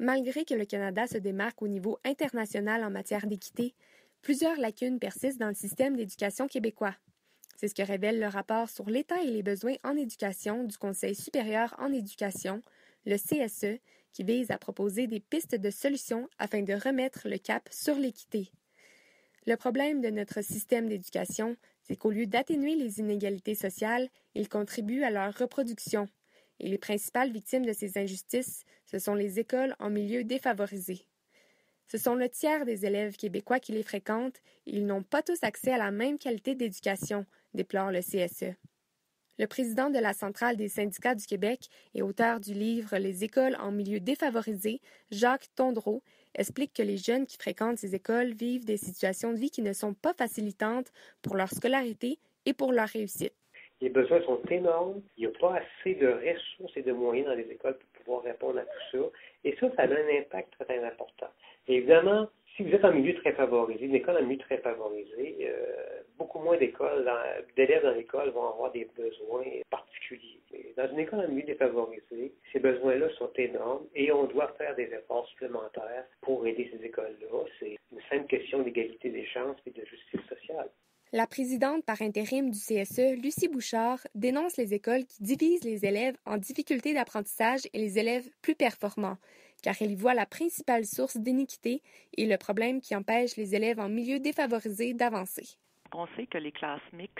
Malgré que le Canada se démarque au niveau international en matière d'équité, plusieurs lacunes persistent dans le système d'éducation québécois. C'est ce que révèle le rapport sur l'état et les besoins en éducation du Conseil supérieur en éducation, le CSE, qui vise à proposer des pistes de solutions afin de remettre le cap sur l'équité. Le problème de notre système d'éducation, c'est qu'au lieu d'atténuer les inégalités sociales, il contribue à leur reproduction. Et les principales victimes de ces injustices, ce sont les écoles en milieu défavorisé. Ce sont le tiers des élèves québécois qui les fréquentent et ils n'ont pas tous accès à la même qualité d'éducation, déplore le CSE. Le président de la Centrale des syndicats du Québec et auteur du livre Les écoles en milieu défavorisé, Jacques Tondreau, explique que les jeunes qui fréquentent ces écoles vivent des situations de vie qui ne sont pas facilitantes pour leur scolarité et pour leur réussite. Les besoins sont énormes, il n'y a pas assez de ressources et de moyens dans les écoles pour pouvoir répondre à tout ça. Et ça a un impact très important. Et évidemment, si vous êtes en milieu très favorisé, une école en milieu très favorisé, beaucoup moins d'élèves dans l'école vont avoir des besoins particuliers. Mais dans une école en milieu défavorisé, ces besoins-là sont énormes et on doit faire des efforts supplémentaires pour aider ces écoles-là. C'est une simple question d'égalité des chances et de justice sociale. La présidente par intérim du CSE, Lucie Bouchard, dénonce les écoles qui divisent les élèves en difficultés d'apprentissage et les élèves plus performants, car elle y voit la principale source d'iniquité et le problème qui empêche les élèves en milieu défavorisé d'avancer. On sait que les classes mixtes,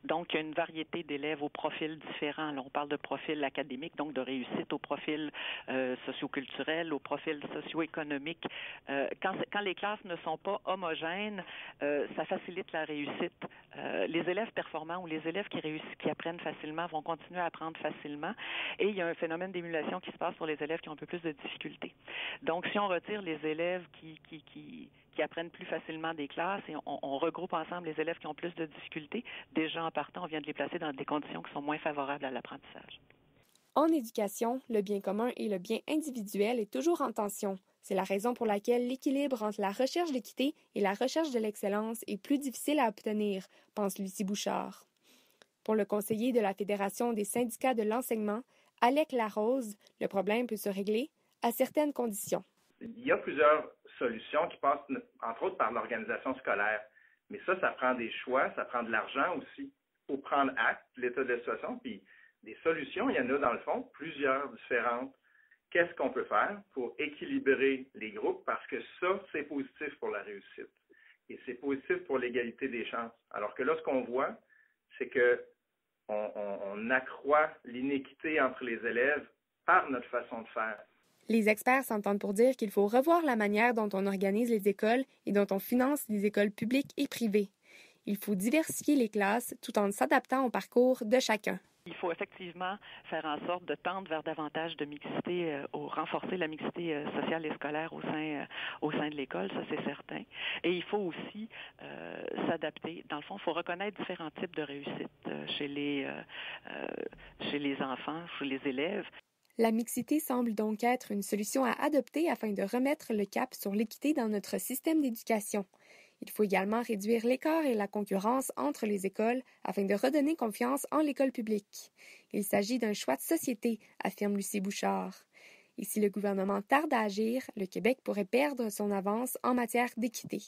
donc il y a une variété d'élèves aux profils différents. Là, on parle de profil académique, donc de réussite, au profil socioculturel, au profil socio-économique. Quand les classes ne sont pas homogènes, ça facilite la réussite. Les élèves performants ou les élèves qui apprennent facilement vont continuer à apprendre facilement. Et il y a un phénomène d'émulation qui se passe pour les élèves qui ont un peu plus de difficultés. Donc, si on retire les élèves qui apprennent plus facilement des classes et on regroupe ensemble les élèves qui ont plus de difficultés, déjà en partant, on vient de les placer dans des conditions qui sont moins favorables à l'apprentissage. En éducation, le bien commun et le bien individuel est toujours en tension. C'est la raison pour laquelle l'équilibre entre la recherche d'équité et la recherche de l'excellence est plus difficile à obtenir, pense Lucie Bouchard. Pour le conseiller de la Fédération des syndicats de l'enseignement, Alec Larose, le problème peut se régler à certaines conditions. Il y a plusieurs solutions qui passent, entre autres, par l'organisation scolaire. Mais ça prend des choix, ça prend de l'argent aussi. Il faut prendre acte de l'état de la situation. Puis des solutions, il y en a dans le fond, plusieurs différentes. Qu'est-ce qu'on peut faire pour équilibrer les groupes? Parce que ça, c'est positif pour la réussite. Et c'est positif pour l'égalité des chances. Alors que là, ce qu'on voit, c'est que on accroît l'inéquité entre les élèves par notre façon de faire. Les experts s'entendent pour dire qu'il faut revoir la manière dont on organise les écoles et dont on finance les écoles publiques et privées. Il faut diversifier les classes tout en s'adaptant au parcours de chacun. Il faut effectivement faire en sorte de tendre vers davantage de mixité, renforcer la mixité sociale et scolaire au sein de l'école, ça c'est certain. Et il faut aussi s'adapter. Dans le fond, il faut reconnaître différents types de réussite chez les enfants, chez les élèves. La mixité semble donc être une solution à adopter afin de remettre le cap sur l'équité dans notre système d'éducation. Il faut également réduire l'écart et la concurrence entre les écoles afin de redonner confiance en l'école publique. Il s'agit d'un choix de société, affirme Lucie Bouchard. Et si le gouvernement tarde à agir, le Québec pourrait perdre son avance en matière d'équité.